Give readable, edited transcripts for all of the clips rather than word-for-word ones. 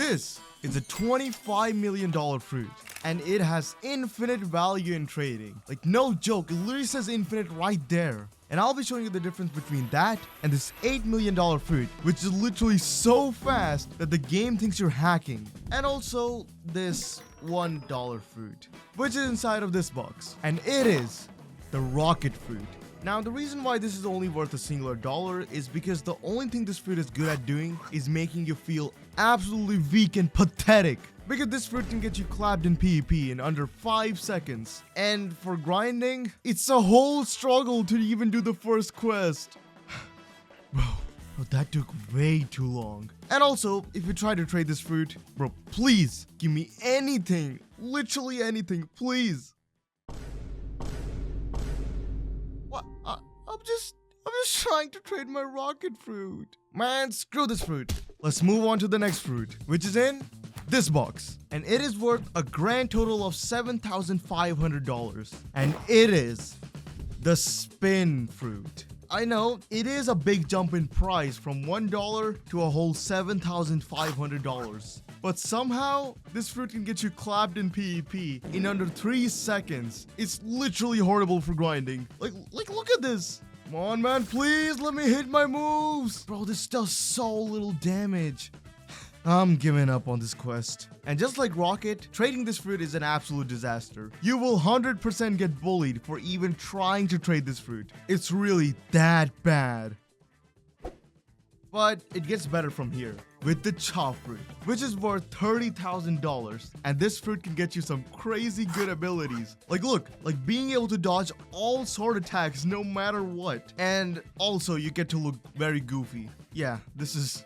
This is a $25 million fruit, and it has infinite value in trading. Like, no joke, it literally says infinite right there. And I'll be showing you the difference between that and this $8 million fruit, which is literally so fast that the game thinks you're hacking. And also this $1 fruit, which is inside of this box, and it is the rocket fruit. Now, the reason why this is only worth a singular dollar is because the only thing this fruit is good at doing is making you feel absolutely weak and pathetic. Because this fruit can get you clapped in PvP in under 5 seconds. And for grinding, it's a whole struggle to even do the first quest. Bro, that took way too long. And also, if you try to trade this fruit, bro, please give me anything. Literally anything, please. I'm just trying to trade my rocket fruit. Man, screw this fruit. Let's move on to the next fruit, which is in this box. And it is worth a grand total of $7,500. And it is the spin fruit. I know, it is a big jump in price from $1 to a whole $7,500. But somehow, this fruit can get you clapped in PvP in under 3 seconds. It's literally horrible for grinding. Like look at this. Come on, man, please let me hit my moves. Bro, this does so little damage. I'm giving up on this quest. And just like Rocket, trading this fruit is an absolute disaster. You will 100% get bullied for even trying to trade this fruit. It's really that bad. But it gets better from here with the chop fruit, which is worth $30,000. And this fruit can get you some crazy good abilities. Like, look, like being able to dodge all sword attacks no matter what. And also you get to look very goofy. Yeah, this is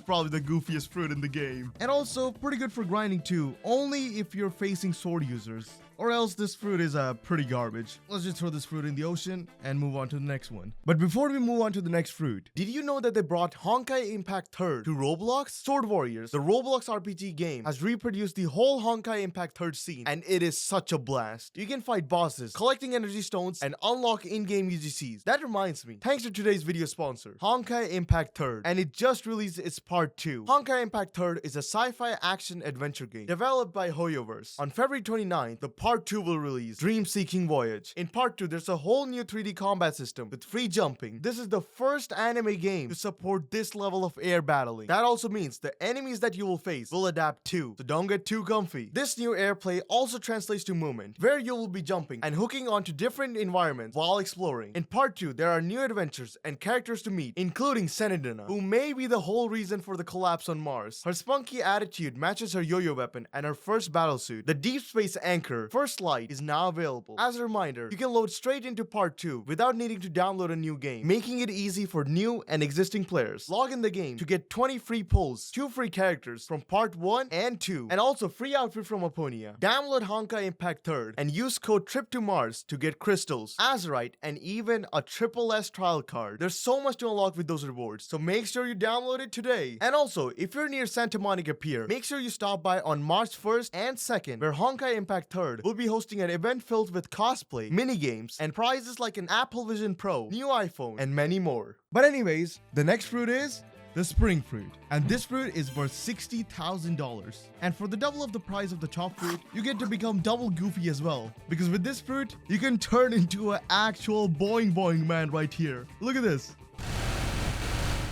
probably the goofiest fruit in the game. And also pretty good for grinding too, only if you're facing sword users. Or else this fruit is pretty garbage. Let's just throw this fruit in the ocean and move on to the next one. But before we move on to the next fruit, did you know that they brought Honkai Impact 3rd to Roblox? Sword Warriors, the Roblox RPG game, has reproduced the whole Honkai Impact 3rd scene, and it is such a blast. You can fight bosses, collecting energy stones, and unlock in-game UGCs. That reminds me, thanks to today's video sponsor, Honkai Impact 3rd, and it just released its part 2. Honkai Impact 3rd is a sci-fi action adventure game developed by Hoyoverse. On February 29th, the Part 2 will release, Dream Seeking Voyage. In Part 2, there's a whole new 3D combat system with free jumping. This is the first anime game to support this level of air battling. That also means the enemies that you will face will adapt too, so don't get too comfy. This new airplay also translates to movement, where you will be jumping and hooking onto different environments while exploring. In Part 2, there are new adventures and characters to meet, including Senedina, who may be the whole reason for the collapse on Mars. Her spunky attitude matches her yo-yo weapon and her first battlesuit. The Deep Space Anchor First Light is now available. As a reminder, you can load straight into Part 2 without needing to download a new game, making it easy for new and existing players. Log in the game to get 20 free pulls, 2 free characters from Part 1 and 2, and also free outfit from Aponia. Download Honkai Impact 3rd and use code TRIP2MARS to get crystals, azurite, and even a SSS trial card. There's so much to unlock with those rewards, so make sure you download it today. And also, if you're near Santa Monica Pier, make sure you stop by on March 1st and 2nd, where Honkai Impact 3rd will be hosting an event filled with cosplay, minigames, and prizes like an Apple Vision Pro, new iPhone, and many more. But anyways, the next fruit is the spring fruit, and this fruit is worth $60,000. And for the double of the price of the chop fruit, you get to become double goofy as well, because with this fruit you can turn into an actual boing boing man right here. Look at this.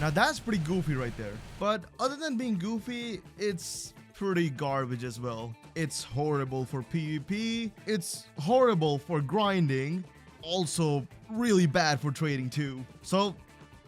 Now that's pretty goofy right there. But other than being goofy, it's pretty garbage as well. It's horrible for PvP, it's horrible for grinding, also really bad for trading too. So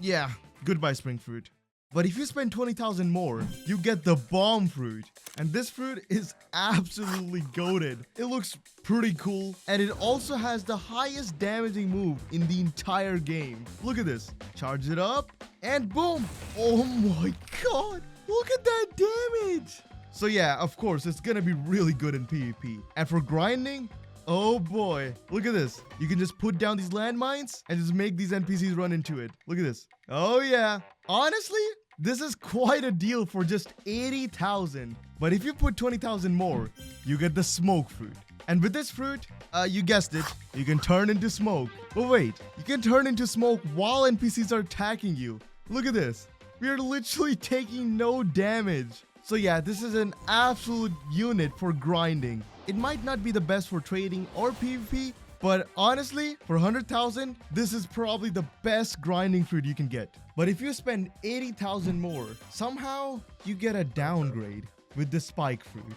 yeah, goodbye spring fruit. But if you spend 20,000 more, you get the bomb fruit. And this fruit is absolutely goated. It looks pretty cool, and it also has the highest damaging move in the entire game. Look at this. Charge it up, and boom! Oh my god! Look at that damage! So yeah, of course, it's gonna be really good in PvP. And for grinding, oh boy, look at this. You can just put down these landmines and just make these NPCs run into it. Look at this. Oh yeah. Honestly, this is quite a deal for just 80,000. But if you put 20,000 more, you get the smoke fruit. And with this fruit, you guessed it, you can turn into smoke. But wait, you can turn into smoke while NPCs are attacking you. Look at this. We are literally taking no damage. So yeah, this is an absolute unit for grinding. It might not be the best for trading or PvP, but honestly, for 100,000, this is probably the best grinding fruit you can get. But if you spend 80,000 more, somehow you get a downgrade with the spike fruit.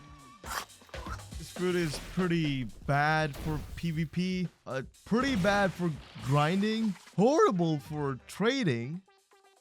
This fruit is pretty bad for PvP, pretty bad for grinding, horrible for trading,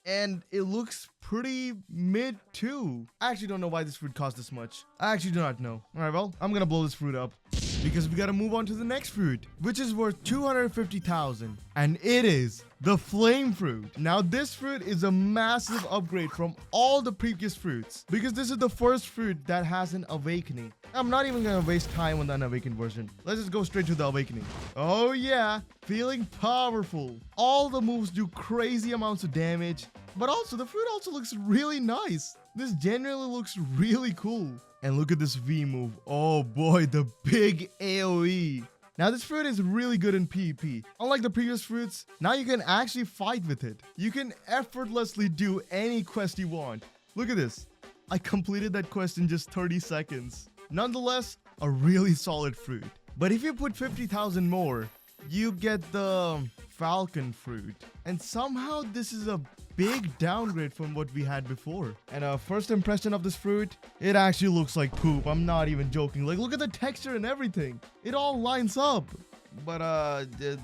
and it looks pretty mid too. I actually don't know why this fruit costs this much. I actually do not know. Alright, well, I'm gonna blow this fruit up because we gotta move on to the next fruit, which is worth 250,000, and it is the flame fruit. Now this fruit is a massive upgrade from all the previous fruits because this is the first fruit that has an awakening. I'm not even gonna waste time on the unawakened version. Let's just go straight to the awakening. Oh yeah, feeling powerful. All the moves do crazy amounts of damage, but also the fruit also looks really nice. This genuinely looks really cool. And look at this V move. Oh boy, the big AoE. Now this fruit is really good in PvP. Unlike the previous fruits, now you can actually fight with it. You can effortlessly do any quest you want. Look at this. I completed that quest in just 30 seconds. Nonetheless, a really solid fruit. But if you put 50,000 more, you get the falcon fruit. And somehow this is a big downgrade from what we had before. And first impression of this fruit, it actually looks like poop. I'm not even joking. Like, look at the texture and everything. It all lines up. But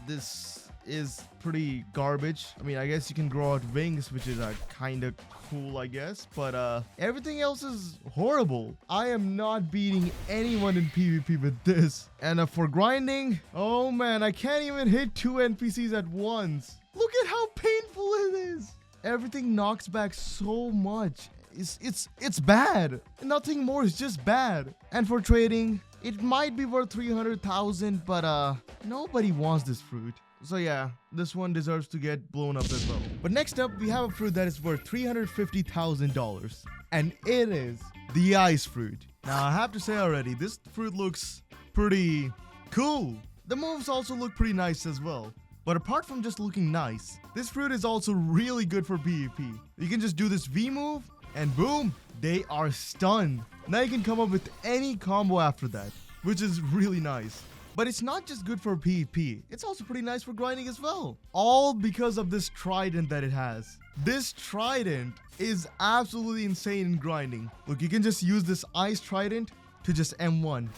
this is pretty garbage. I mean, I guess you can grow out wings, which is kind of cool, I guess. But everything else is horrible. I am not beating anyone in PvP with this. And for grinding, oh man, I can't even hit 2 NPCs at once. Look at how painful it is. Everything knocks back so much. It's bad. Nothing more, it's just bad. And for trading, it might be worth 300,000, but nobody wants this fruit. So yeah, this one deserves to get blown up as well. But next up, we have a fruit that is worth $350,000, and it is the ice fruit. Now I have to say already, this fruit looks pretty cool. The moves also look pretty nice as well. But apart from just looking nice, this fruit is also really good for PvP. You can just do this V move and boom, they are stunned. Now you can come up with any combo after that, which is really nice. But it's not just good for PvP, it's also pretty nice for grinding as well. All because of this trident that it has. This trident is absolutely insane in grinding. Look, you can just use this ice trident to just M1.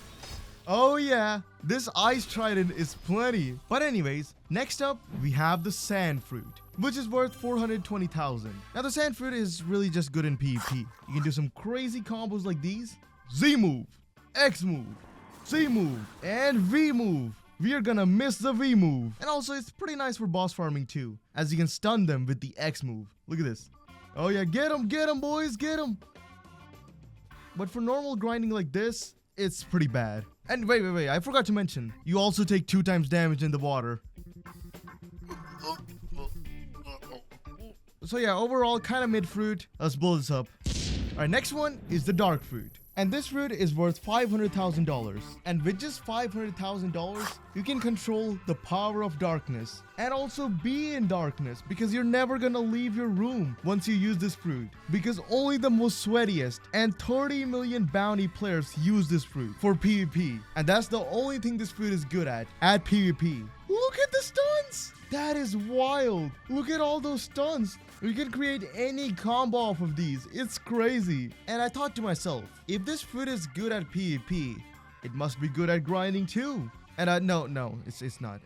Oh yeah, this ice trident is plenty. But anyways, next up, we have the sand fruit, which is worth 420,000. Now the sand fruit is really just good in PvP. You can do some crazy combos like these. Z move, X move, C move, and V move. We are gonna miss the V move. And also it's pretty nice for boss farming too, as you can stun them with the X move. Look at this. Oh yeah, get them boys, get them. But for normal grinding like this, it's pretty bad. And wait, I forgot to mention, you also take 2 times damage in the water. So yeah, overall, kind of mid fruit. Let's blow this up. Alright, next one is the dark fruit. And this fruit is worth $500,000. And with just $500,000, you can control the power of darkness and also be in darkness, because you're never gonna leave your room once you use this fruit, because only the most sweatiest and 30 million bounty players use this fruit for PvP. And that's the only thing this fruit is good at PvP. Look at the stuns! That is wild. Look at all those stuns. You can create any combo off of these. It's crazy. And I thought to myself, if this fruit is good at PvP, it must be good at grinding too. And no, it's not.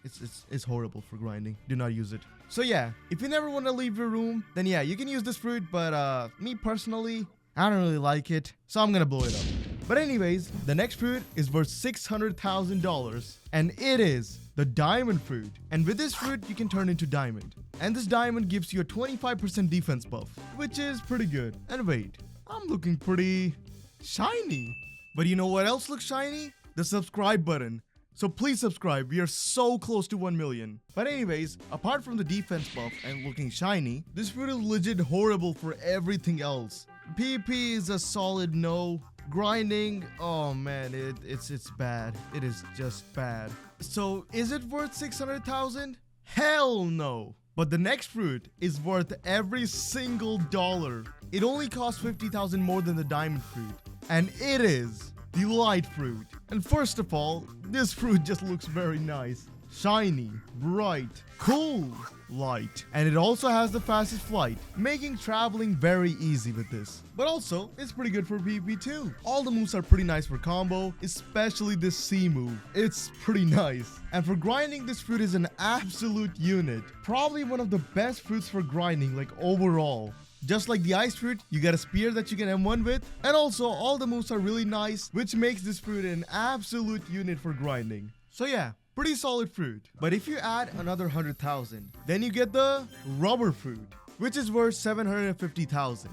It's horrible for grinding. Do not use it. So yeah, if you never want to leave your room, then yeah, you can use this fruit. But me personally, I don't really like it, so I'm gonna blow it up. But anyways, the next fruit is worth $600,000, and it is the diamond fruit. And with this fruit, you can turn into diamond. And this diamond gives you a 25% defense buff, which is pretty good. And wait, I'm looking pretty shiny. But you know what else looks shiny? The subscribe button. So please subscribe, we are so close to 1 million. But anyways, apart from the defense buff and looking shiny, this fruit is legit horrible for everything else. PvP is a solid no. Grinding, oh man, it's bad. It is just bad. So is it worth 600,000? Hell no. But the next fruit is worth every single dollar. It only costs 50,000 more than the diamond fruit. And it is the light fruit. And first of all, this fruit just looks very nice. Shiny, bright, cool, light. And it also has the fastest flight, making traveling very easy with this. But also, it's pretty good for PvP too. All the moves are pretty nice for combo, especially this C move. It's pretty nice. And for grinding, this fruit is an absolute unit. Probably one of the best fruits for grinding, like overall. Just like the ice fruit, you get a spear that you can M1 with. And also, all the moves are really nice, which makes this fruit an absolute unit for grinding. So yeah, pretty solid fruit. But if you add another 100,000, then you get the rubber fruit, which is worth 750,000.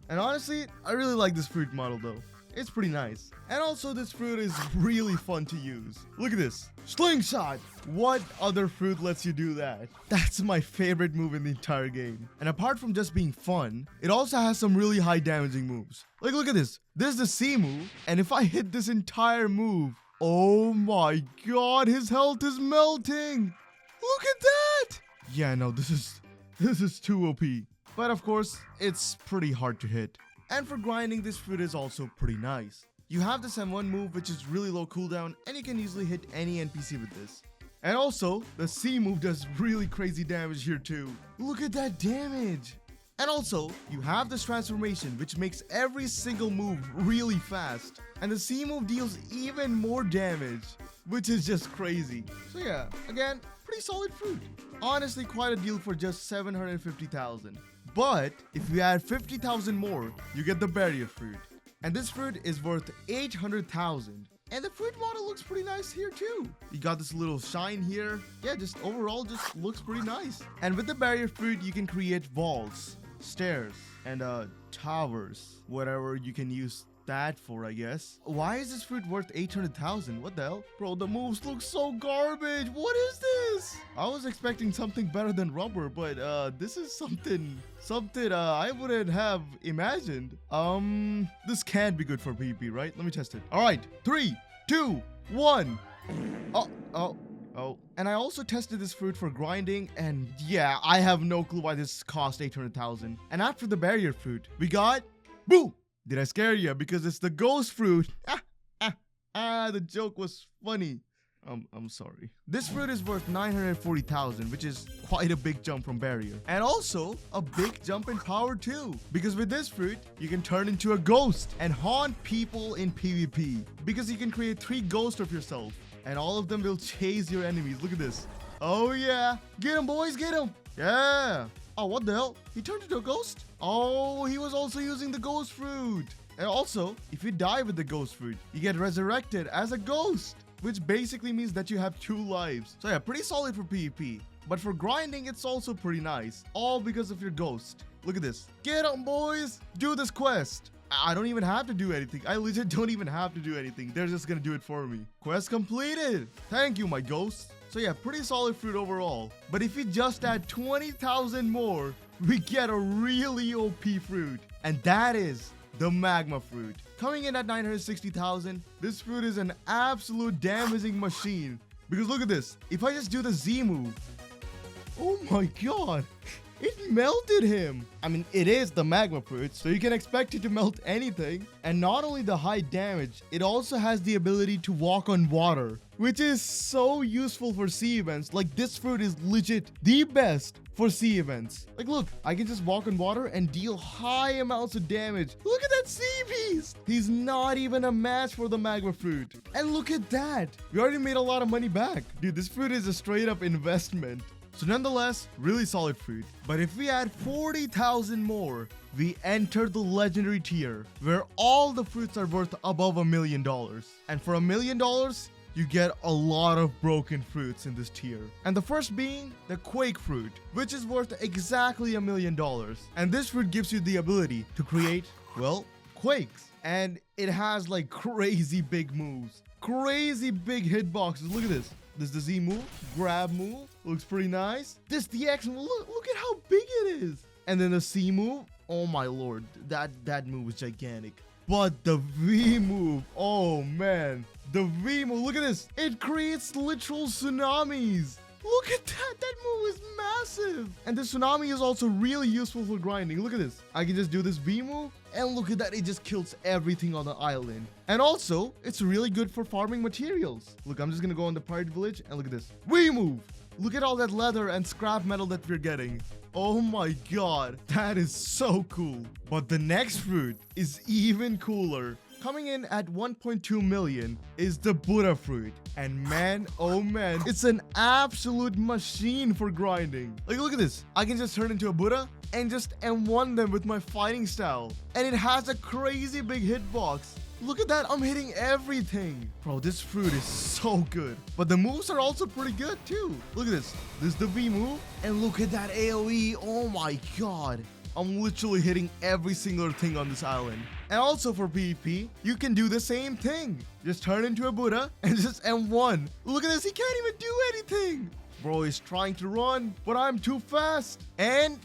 And honestly, I really like this fruit model though. It's pretty nice. And also this fruit is really fun to use. Look at this. Slingshot! What other fruit lets you do that? That's my favorite move in the entire game. And apart from just being fun, it also has some really high damaging moves. Like look at this. This is the C move. And if I hit this entire move, oh my god, his health is melting. Look at that. Yeah, no, this is too OP. But of course, it's pretty hard to hit. And for grinding, this fruit is also pretty nice. You have this M1 move, which is really low cooldown, and you can easily hit any NPC with this. And also, the C move does really crazy damage here too. Look at that damage. And also, you have this transformation, which makes every single move really fast. And the C move deals even more damage, which is just crazy. So yeah, again, pretty solid fruit. Honestly, quite a deal for just 750,000. But if you add 50,000 more, you get the barrier fruit. And this fruit is worth 800,000. And the fruit model looks pretty nice here too. You got this little shine here. Yeah, just overall just looks pretty nice. And with the barrier fruit, you can create walls, stairs, and towers. Whatever you can use that for, I guess. Why is this fruit worth 800,000? What the hell? Bro, the moves look so garbage. What is this? I was expecting something better than rubber, but this is something I wouldn't have imagined. This can't be good for PvP, right? Let me test it. All right, 3, 2, 1. Oh. And I also tested this fruit for grinding, and yeah, I have no clue why this cost 800,000. And after the barrier fruit, we got boom. Did I scare you? Because it's the ghost fruit. The joke was funny. I'm sorry. This fruit is worth 940,000, which is quite a big jump from barrier. And also a big jump in power too. Because with this fruit, you can turn into a ghost and haunt people in PvP. Because you can create 3 ghosts of yourself. And all of them will chase your enemies. Look at this. Oh yeah. Get him, boys, get him. Yeah. Oh, what the hell? He turned into a ghost? Oh, he was also using the ghost fruit. And also, if you die with the ghost fruit, you get resurrected as a ghost, which basically means that you have 2 lives. So yeah, pretty solid for PvP. But for grinding, it's also pretty nice. All because of your ghost. Look at this. Get on, boys. Do this quest. I don't even have to do anything. I legit don't even have to do anything. They're just gonna do it for me. Quest completed. Thank you, my ghost. So yeah, pretty solid fruit overall. But if we just add 20,000 more, we get a really OP fruit. And that is the magma fruit. Coming in at 960,000, this fruit is an absolute damaging machine. Because look at this. If I just do the Z move, oh my god. It melted him. I mean, it is the magma fruit, so you can expect it to melt anything. And not only the high damage, it also has the ability to walk on water, which is so useful for sea events. Like, this fruit is legit the best for sea events. Like, look, I can just walk on water and deal high amounts of damage. Look at that sea beast. He's not even a match for the magma fruit. And look at that. We already made a lot of money back. Dude, this fruit is a straight up investment. So nonetheless, really solid fruit. But if we add 40,000 more, we enter the legendary tier, where all the fruits are worth above $1 million. And for $1 million, you get a lot of broken fruits in this tier. And the first being the Quake fruit, which is worth exactly $1 million. And this fruit gives you the ability to create, well, quakes. And it has like crazy big moves, crazy big hitboxes. Look at this. This is the Z move, grab move, looks pretty nice. This the X move, look at how big it is. And then the C move, oh my lord, that move is gigantic. But the V move, oh man, the V move, look at this. It creates literal tsunamis. Look at that. That move is massive. And the tsunami is also really useful for grinding. Look at this. I can just do this V move. And look at that. It just kills everything on the island. And also, it's really good for farming materials. Look, I'm just going to go on the pirate village. And look at this. V move. Look at all that leather and scrap metal that we're getting. Oh my god. That is so cool. But the next fruit is even cooler. Coming in at 1.2 million is the Buddha fruit. And man, oh man, it's an absolute machine for grinding. Like, look at this. I can just turn into a Buddha and just M1 them with my fighting style. And it has a crazy big hitbox. Look at that, I'm hitting everything. Bro, this fruit is so good. But the moves are also pretty good too. Look at this. This is the V move. And look at that AoE. Oh my god. I'm literally hitting every single thing on this island. And also for PvP, you can do the same thing. Just turn into a Buddha and just M1. Look at this, he can't even do anything. Bro, he's trying to run, but I'm too fast. And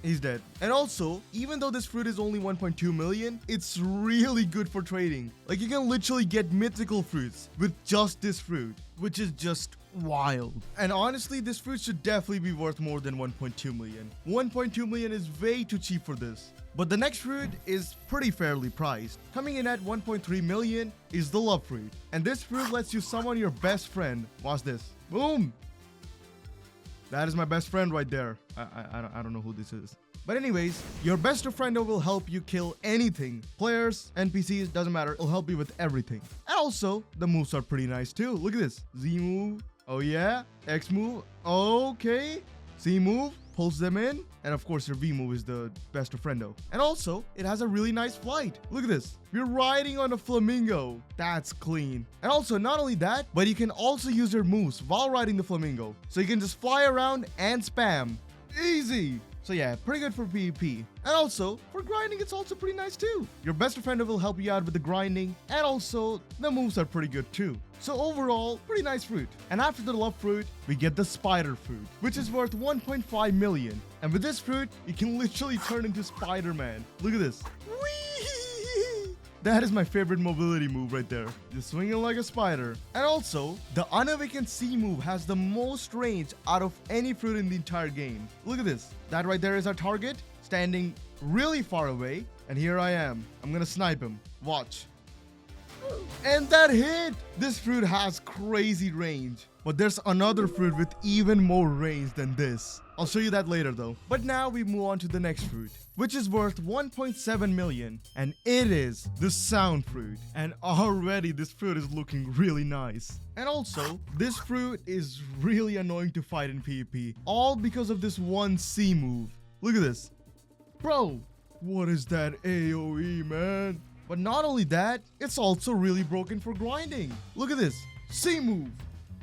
he's dead. And also, even though this fruit is only 1.2 million, it's really good for trading. Like, you can literally get mythical fruits with just this fruit, which is just wild. And honestly, this fruit should definitely be worth more than 1.2 million. 1.2 million is way too cheap for this. But the next fruit is pretty fairly priced. Coming in at 1.3 million is the love fruit. And this fruit lets you summon your best friend. Watch this. Boom. That is my best friend right there. I don't know who this is. But anyways, your best friendo will help you kill anything. Players, NPCs, doesn't matter. It'll help you with everything. And also, the moves are pretty nice too. Look at this. Z move. Oh yeah. X move. Okay. C move. Pulls them in. And of course, your V move is the best friendo. And also, it has a really nice flight. Look at this. You're riding on a flamingo. That's clean. And also, not only that, but you can also use your moves while riding the flamingo. So you can just fly around and spam. Easy. So yeah, pretty good for PvP. And also, for grinding, it's also pretty nice too. Your best friend will help you out with the grinding, and also, the moves are pretty good too. So overall, pretty nice fruit. And after the love fruit, we get the spider fruit, which is worth 1.5 million. And with this fruit, you can literally turn into Spider-Man. Look at this. Whee! That is my favorite mobility move right there. Just swinging like a spider. And also, the unawakened C move has the most range out of any fruit in the entire game. Look at this. That right there is our target, standing really far away. And here I am. I'm gonna snipe him. Watch. And that hit! This fruit has crazy range. But there's another fruit with even more range than this. I'll show you that later though. But now we move on to the next fruit, which is worth 1.7 million. And it is the sound fruit. And already this fruit is looking really nice. And also, this fruit is really annoying to fight in PvP. All because of this one C move. Look at this. Bro, what is that AoE, man? But not only that, it's also really broken for grinding. Look at this. C move.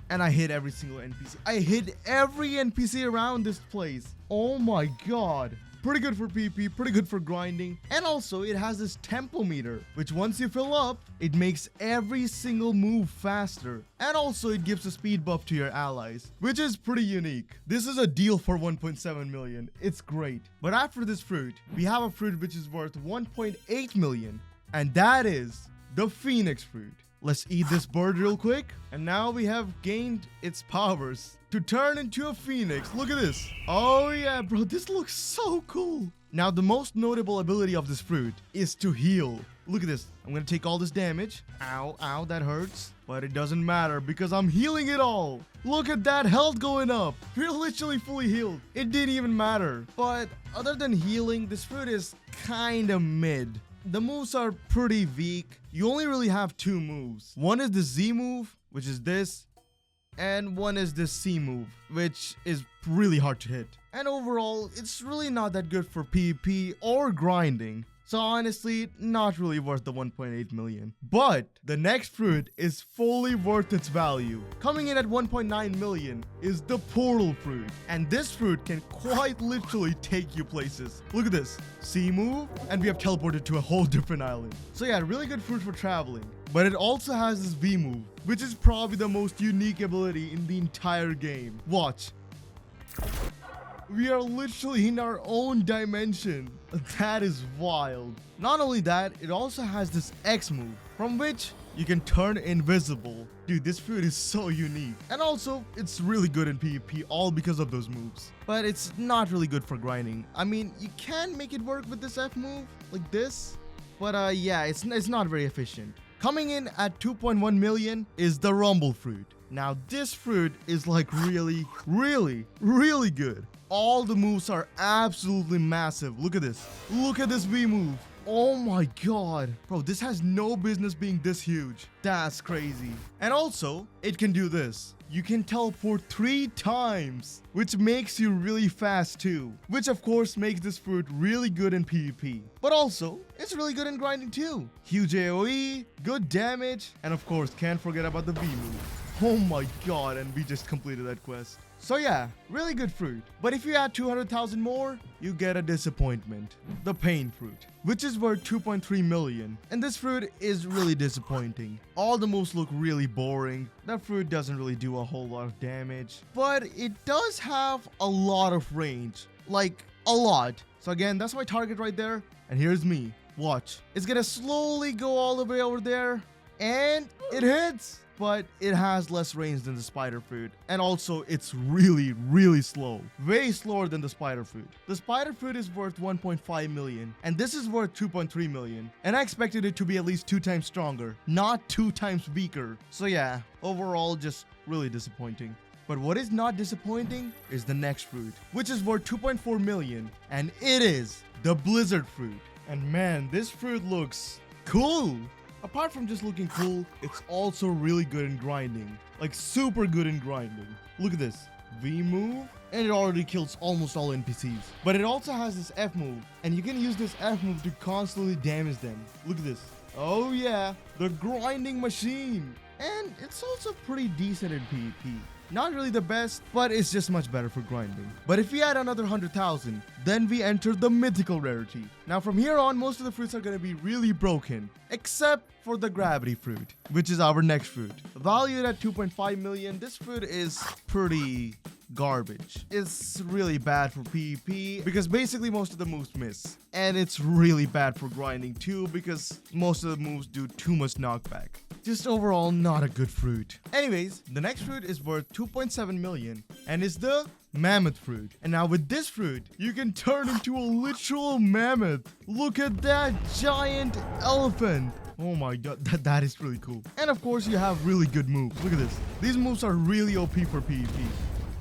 And I hit every single NPC. I hit every NPC around this place. Oh my god. Pretty good for PvP, pretty good for grinding. And also, it has this tempo meter, which once you fill up, it makes every single move faster. And also, it gives a speed buff to your allies, which is pretty unique. This is a deal for 1.7 million. It's great. But after this fruit, we have a fruit which is worth 1.8 million. And that is the Phoenix fruit. Let's eat this bird real quick. And now we have gained its powers to turn into a phoenix. Look at this. Oh yeah, bro, this looks so cool. Now, the most notable ability of this fruit is to heal. Look at this. I'm gonna take all this damage. Ow, ow, that hurts. But it doesn't matter because I'm healing it all. Look at that health going up. We're literally fully healed. It didn't even matter. But other than healing, this fruit is kinda mid. The moves are pretty weak. You only really have two moves. One is the Z move, which is this, and one is this C move, which is really hard to hit. And overall, it's really not that good for PvP or grinding. So honestly, not really worth the 1.8 million. But the next fruit is fully worth its value. Coming in at 1.9 million is the portal fruit. And this fruit can quite literally take you places. Look at this. C move, and we have teleported to a whole different island. So yeah, really good fruit for traveling. But it also has this V move, which is probably the most unique ability in the entire game. Watch. We are literally in our own dimension. That is wild. Not only that, it also has this X move, from which you can turn invisible. Dude, this fruit is so unique. And also, it's really good in PvP, all because of those moves. But it's not really good for grinding. I mean, you can make it work with this F move, like this. But yeah, it's not very efficient. Coming in at 2.1 million is the Rumble Fruit. Now, this fruit is like really good. All the moves are absolutely massive. Look at this. Look at this V move. Oh my god. Bro, this has no business being this huge. That's crazy. And also, it can do this. You can teleport 3 times, which makes you really fast too. Which of course makes this fruit really good in PvP. But also, it's really good in grinding too. Huge AoE, good damage, and of course, can't forget about the V move. Oh my god, and we just completed that quest. So yeah, really good fruit. But if you add 200,000 more, you get a disappointment. The Pain Fruit, which is worth 2.3 million. And this fruit is really disappointing. All the moves look really boring. That fruit doesn't really do a whole lot of damage. But it does have a lot of range. Like, a lot. So again, that's my target right there. And here's me. Watch. It's gonna slowly go all the way over there. And it hits. But it has less range than the Spider Fruit, and also it's really slow, way slower than the Spider Fruit. The Spider Fruit is worth 1.5 million, and this is worth 2.3 million, and I expected it to be at least 2 times stronger, not 2 times weaker. So yeah, overall just really disappointing. But what is not disappointing is the next fruit, which is worth 2.4 million, and it is the Blizzard Fruit. And man, this fruit looks cool. Apart from just looking cool, it's also really good in grinding. Like super good in grinding. Look at this. V move, and it already kills almost all NPCs. But it also has this F move, and you can use this F move to constantly damage them. Look at this. Oh yeah, the grinding machine. And it's also pretty decent in PvP. Not really the best, but it's just much better for grinding. But if we add another 100,000, then we enter the mythical rarity. Now from here on, most of the fruits are going to be really broken, except for the gravity fruit, which is our next fruit. Valued at 2.5 million, this fruit is pretty garbage. It's really bad for PvP because basically most of the moves miss. And it's really bad for grinding too because most of the moves do too much knockback. Just overall not a good fruit. Anyways, the next fruit is worth 2.7 million and is the Mammoth Fruit. And now with this fruit, you can turn into a literal mammoth. Look at that giant elephant. Oh my god, that is really cool. And of course, you have really good moves. Look at this. These moves are really OP for PvP.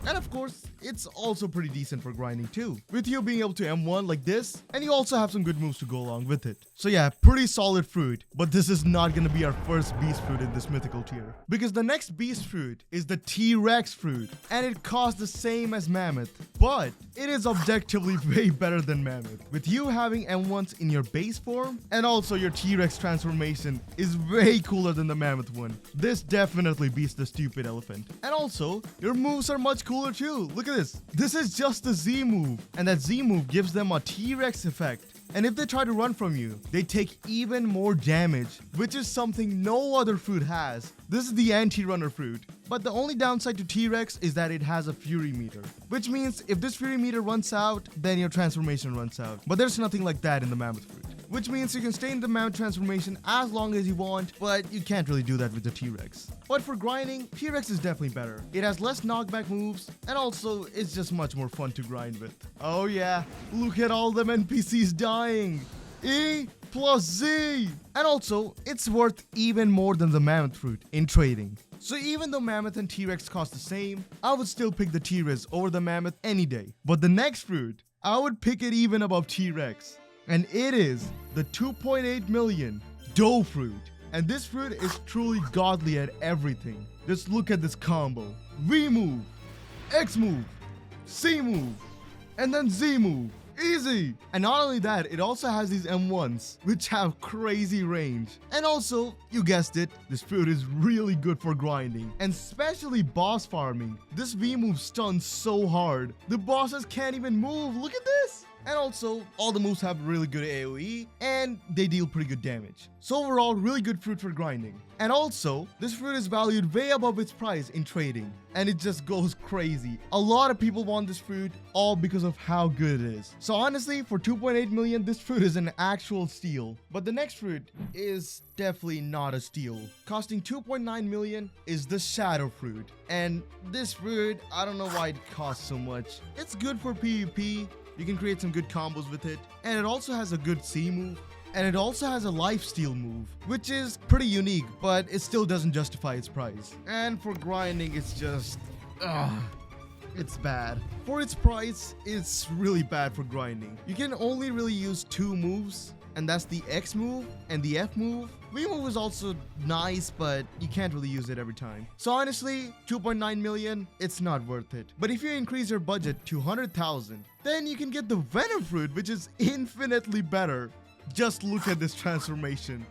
And of course, it's also pretty decent for grinding too, with you being able to M1 like this, and you also have some good moves to go along with it. So yeah, pretty solid fruit, but this is not gonna be our first beast fruit in this mythical tier, because the next beast fruit is the T-Rex fruit, and it costs the same as Mammoth, but it is objectively way better than Mammoth, with you having M1s in your base form, and also your T-Rex transformation is way cooler than the Mammoth one. This definitely beats the stupid elephant, and also your moves are much cooler too. Look at this. This is just the Z move, and that Z move gives them a T-Rex effect. And if they try to run from you, they take even more damage, which is something no other fruit has. This is the anti-runner fruit. But the only downside to T-Rex is that it has a Fury meter, which means if this Fury meter runs out, then your transformation runs out. But there's nothing like that in the Mammoth fruit, which means you can stay in the Mammoth transformation as long as you want, but you can't really do that with the T-Rex. But for grinding, T-Rex is definitely better. It has less knockback moves, and also it's just much more fun to grind with. Oh yeah, look at all them NPCs dying. E plus Z. And also, it's worth even more than the Mammoth fruit in trading. So even though Mammoth and T-Rex cost the same, I would still pick the T-Rex over the Mammoth any day. But the next fruit, I would pick it even above T-Rex. And it is the 2.8 million Dough Fruit. And this fruit is truly godly at everything. Just look at this combo. V move, X move, C move, and then Z move. Easy! And not only that, it also has these M1s, which have crazy range. And also, you guessed it, this fruit is really good for grinding, and especially boss farming. This V move stuns so hard, the bosses can't even move. Look at this! And also, all the moves have really good AoE and they deal pretty good damage. So overall, really good fruit for grinding. And also, this fruit is valued way above its price in trading. And it just goes crazy. A lot of people want this fruit, all because of how good it is. So honestly, for 2.8 million, this fruit is an actual steal. But the next fruit is definitely not a steal. Costing 2.9 million is the shadow fruit. And this fruit, I don't know why it costs so much. It's good for PvP. You can create some good combos with it. And it also has a good C move. And it also has a lifesteal move, which is pretty unique, but it still doesn't justify its price. And for grinding, it's just... it's bad. For its price, it's really bad for grinding. You can only really use 2 moves, and that's the X move and the F move. V move is also nice, but you can't really use it every time. So honestly, 2.9 million, it's not worth it. But if you increase your budget to 100,000, then you can get the Venom fruit, which is infinitely better. Just look at this transformation.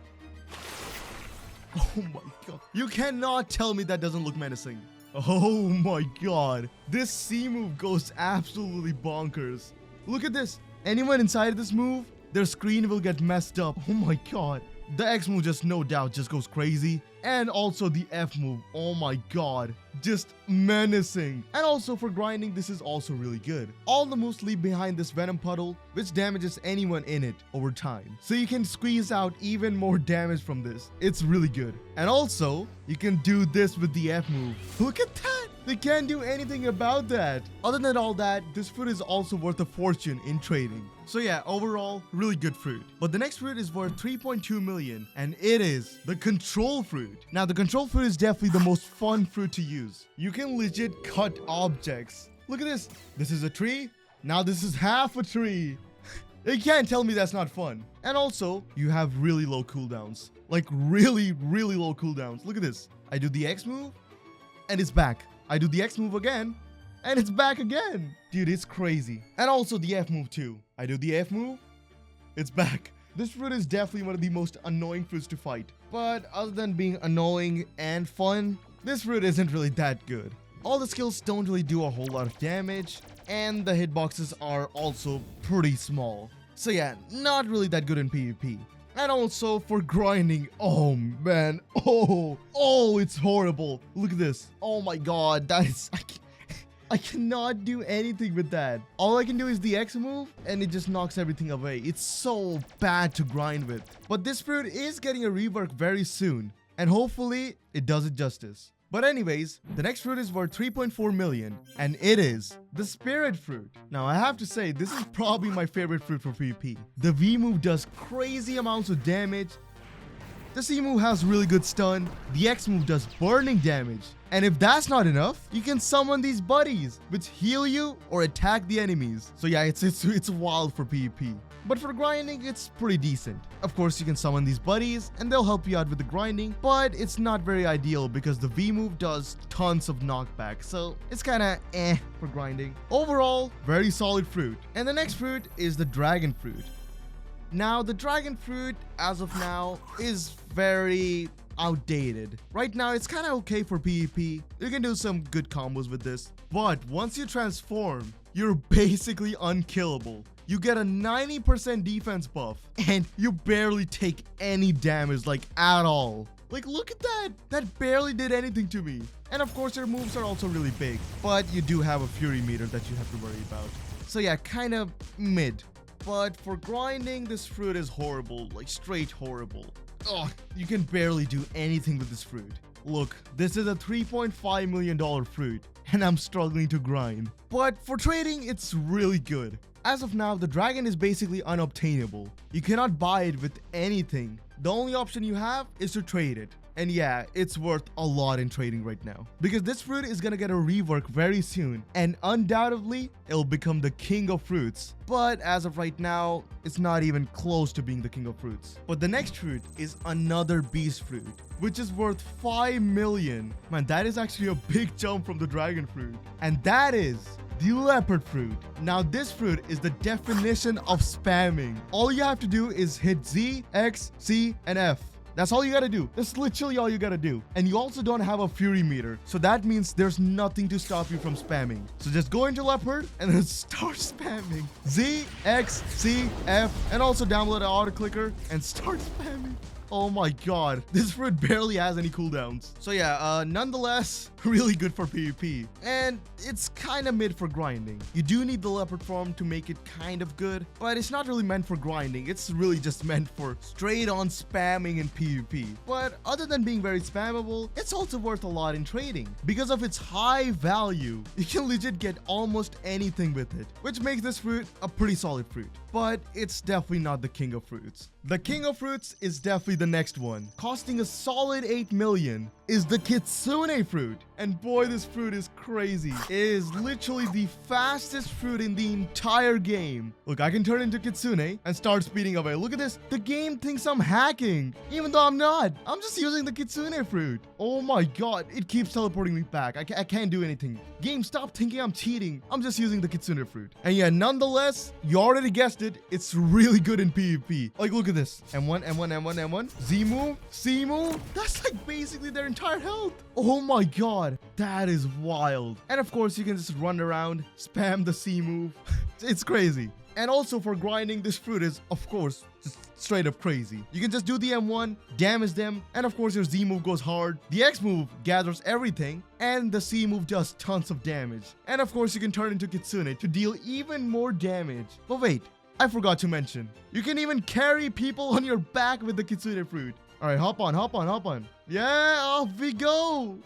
Oh my god. You cannot tell me that doesn't look menacing. Oh my god. This C move goes absolutely bonkers. Look at this. Anyone inside of this move, their screen will get messed up. Oh my god. The X move just no doubt just goes crazy. And also the F move. Oh my god. Just menacing. And also for grinding, this is also really good. All the moves leave behind this Venom puddle, which damages anyone in it over time. So you can squeeze out even more damage from this. It's really good. And also, you can do this with the F move. Look at that. They can't do anything about that. Other than all that, this fruit is also worth a fortune in trading. So yeah, overall, really good fruit. But the next fruit is worth 3.2 million, and it is the control fruit. Now, the control fruit is definitely the most fun fruit to use. You can legit cut objects. Look at this. This is a tree. Now this is half a tree. You can't tell me that's not fun. And also, you have really low cooldowns. Like really, really low cooldowns. Look at this. I do the X move, and it's back. I do the X move again, and it's back again. Dude, it's crazy. And also the F move too. I do the F move, it's back. This fruit is definitely one of the most annoying fruits to fight. But other than being annoying and fun, this fruit isn't really that good. All the skills don't really do a whole lot of damage, and the hitboxes are also pretty small. So yeah, not really that good in PvP. And also for grinding, oh man, oh, it's horrible. Look at this. Oh my god, that is, I cannot do anything with that. All I can do is the X move, and it just knocks everything away. It's so bad to grind with. But this fruit is getting a rework very soon, and hopefully it does it justice. But anyways, the next fruit is worth 3.4 million, and it is the spirit fruit. Now I have to say, this is probably my favorite fruit for PvP. The V move does crazy amounts of damage. The C move has really good stun. The X move does burning damage. And if that's not enough, you can summon these buddies, which heal you or attack the enemies. So yeah, it's wild for PvP. But for grinding, it's pretty decent. Of course, you can summon these buddies and they'll help you out with the grinding, but it's not very ideal because the V move does tons of knockback, so it's kinda for grinding. Overall, very solid fruit. And the next fruit is the dragon fruit. Now, the dragon fruit, as of now, is very outdated. Right now, it's kind of okay for PvP. You can do some good combos with this. But once you transform, you're basically unkillable. You get a 90% defense buff, and you barely take any damage, like, at all. Like, look at that. That barely did anything to me. And of course, your moves are also really big, but you do have a fury meter that you have to worry about. So yeah, kind of mid. But for grinding, this fruit is horrible, like straight horrible. Ugh, you can barely do anything with this fruit. Look, this is a $3.5 million fruit, and I'm struggling to grind. But for trading, it's really good. As of now, the dragon is basically unobtainable. You cannot buy it with anything. The only option you have is to trade it. And yeah, it's worth a lot in trading right now. Because this fruit is gonna get a rework very soon. And undoubtedly, it'll become the king of fruits. But as of right now, it's not even close to being the king of fruits. But the next fruit is another beast fruit, which is worth 5 million. Man, that is actually a big jump from the dragon fruit. And that is the leopard fruit. Now this fruit is the definition of spamming. All you have to do is hit Z, X, C, and F. That's all you gotta do. That's literally all you gotta do. And you also don't have a fury meter. So that means there's nothing to stop you from spamming. So just go into Leopard and then start spamming. Z, X, C, F, and also download an auto clicker and start spamming. Oh my god, this fruit barely has any cooldowns. So yeah, nonetheless, really good for PvP. And it's kind of mid for grinding. You do need the leopard form to make it kind of good, but it's not really meant for grinding. It's really just meant for straight on spamming in PvP. But other than being very spammable, it's also worth a lot in trading. Because of its high value, you can legit get almost anything with it, which makes this fruit a pretty solid fruit. But it's definitely not the king of fruits. The king of fruits is definitely the next one, costing a solid 8 million, is the Kitsune fruit. And boy, this fruit is crazy. It is literally the fastest fruit in the entire game. Look, I can turn into Kitsune and start speeding away. Look at this. The game thinks I'm hacking, even though I'm not. I'm just using the Kitsune fruit. Oh my god, it keeps teleporting me back. I can't do anything. Game, stop thinking I'm cheating. I'm just using the Kitsune fruit. And yeah, nonetheless, you already guessed it, it's really good in PvP. Like, look at this. M1, M1, M1, M1. Z move, C move. That's like basically their entire health. Oh my god, that is wild. And of course, you can just run around, spam the C move. It's crazy. And also for grinding, this fruit is, of course, just straight up crazy. You can just do the M1, damage them, and of course your Z move goes hard. The X move gathers everything, and the C move does tons of damage. And of course you can turn into Kitsune to deal even more damage. But wait, I forgot to mention, you can even carry people on your back with the Kitsune fruit. Alright, hop on, hop on, hop on. Yeah, off we go.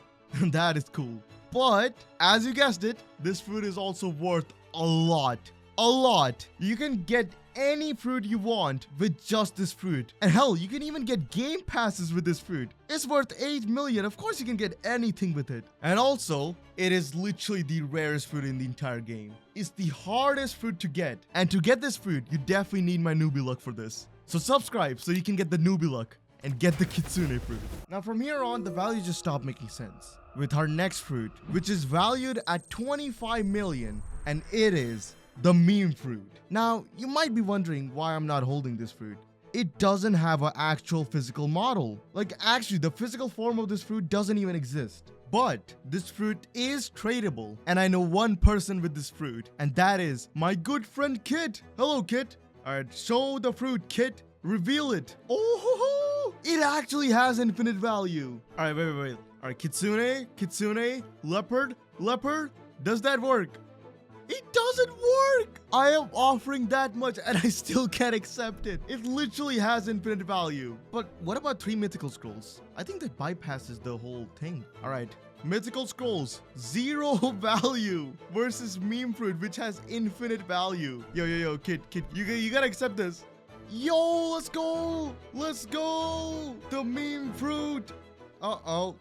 That is cool. But, as you guessed it, this fruit is also worth a lot. A lot. You can get any fruit you want with just this fruit. And hell, you can even get game passes with this fruit. It's worth 8 million. Of course you can get anything with it. And also, it is literally the rarest fruit in the entire game. It's the hardest fruit to get. And to get this fruit, you definitely need my newbie luck for this. So subscribe so you can get the newbie luck and get the Kitsune fruit. Now from here on, the value just stopped making sense. With our next fruit, which is valued at 25 million, and it is the meme fruit. Now, you might be wondering why I'm not holding this fruit. It doesn't have an actual physical model. Like, actually, the physical form of this fruit doesn't even exist. But this fruit is tradable, and I know one person with this fruit, and that is my good friend Kit. Hello, Kit. Alright, show the fruit, Kit. Reveal it. Oh, it actually has infinite value. Alright, wait. Alright, Kitsune, Leopard. Does that work? It doesn't work! I am offering that much and I still can't accept it. It literally has infinite value. But what about 3 mythical scrolls? I think that bypasses the whole thing. Alright, mythical scrolls, 0 value versus meme fruit, which has infinite value. Yo, Kit, you gotta accept this. Yo, let's go! The meme fruit! Oh.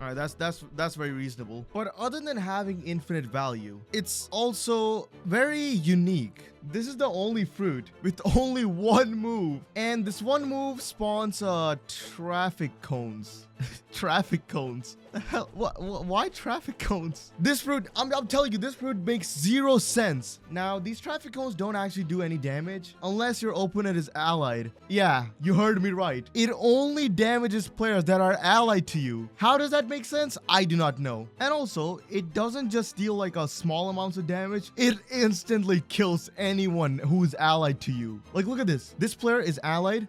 Alright, that's very reasonable. But other than having infinite value, it's also very unique. This is the only fruit with only one move. And this one move spawns traffic cones. Traffic cones. The hell? Why traffic cones? This fruit, I'm telling you, this fruit makes 0 sense. Now, these traffic cones don't actually do any damage unless your opponent is allied. Yeah, you heard me right. It only damages players that are allied to you. How does that make sense? I do not know. And also, it doesn't just deal like a small amounts of damage. It instantly kills anyone who's allied to you. Like, look at this. This player is allied.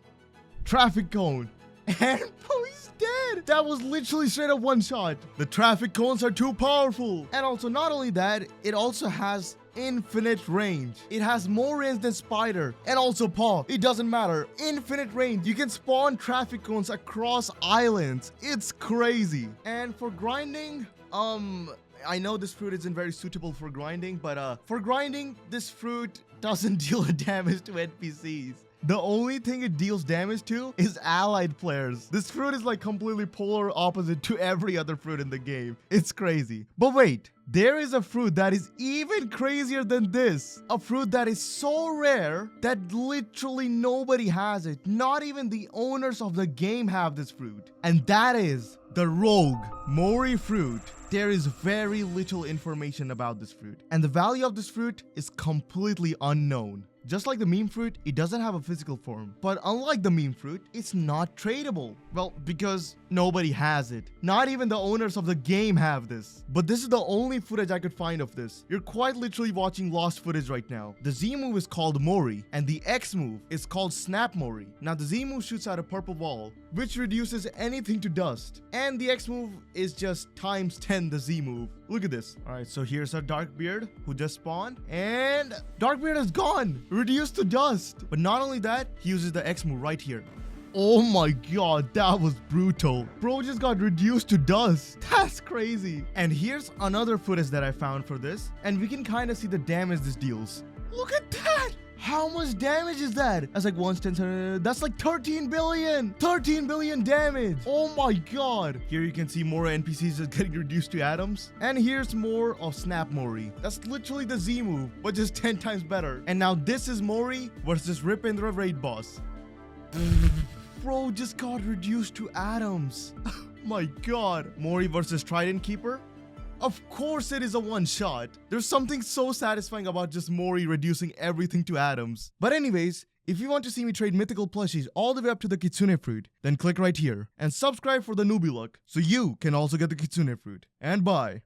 Traffic cone. And he's dead. That was literally straight up one shot. The traffic cones are too powerful. And also, not only that, it also has infinite range. It has more range than Spider and also Paw. It doesn't matter. Infinite range. You can spawn traffic cones across islands. It's crazy. And for grinding, I know this fruit isn't very suitable for grinding, but for grinding, this fruit doesn't deal damage to NPCs. The only thing it deals damage to is allied players. This fruit is like completely polar opposite to every other fruit in the game. It's crazy. But wait, there is a fruit that is even crazier than this. A fruit that is so rare that literally nobody has it. Not even the owners of the game have this fruit. And that is the rogue Mori fruit. There is very little information about this fruit, and the value of this fruit is completely unknown. Just like the meme fruit, it doesn't have a physical form. But unlike the meme fruit, it's not tradable. Well, because nobody has it. Not even the owners of the game have this. But this is the only footage I could find of this. You're quite literally watching lost footage right now. The Z move is called Mori, and the X move is called Snap Mori. Now the Z move shoots out a purple ball, which reduces anything to dust. And the X move is just times 10 the Z move. Look at this. Alright, so here's our Darkbeard who just spawned. And Darkbeard is gone. Reduced to dust. But not only that, he uses the X move right here. Oh my god, that was brutal. Bro just got reduced to dust. That's crazy. And here's another footage that I found for this. And we can kind of see the damage this deals. Look at that. How much damage is that? That's like 1 10. That's like 13 billion. 13 billion damage. Oh my god. Here you can see more NPCs just getting reduced to atoms. And here's more of Snap Mori. That's literally the Z move, but just 10 times better. And now this is Mori versus Ripindra Raid Boss. Bro just got reduced to atoms. My god. Mori versus Trident Keeper. Of course it is a one-shot. There's something so satisfying about just Mori reducing everything to atoms. But anyways, if you want to see me trade mythical plushies all the way up to the Kitsune fruit, then click right here and subscribe for the newbie luck so you can also get the Kitsune fruit. And bye.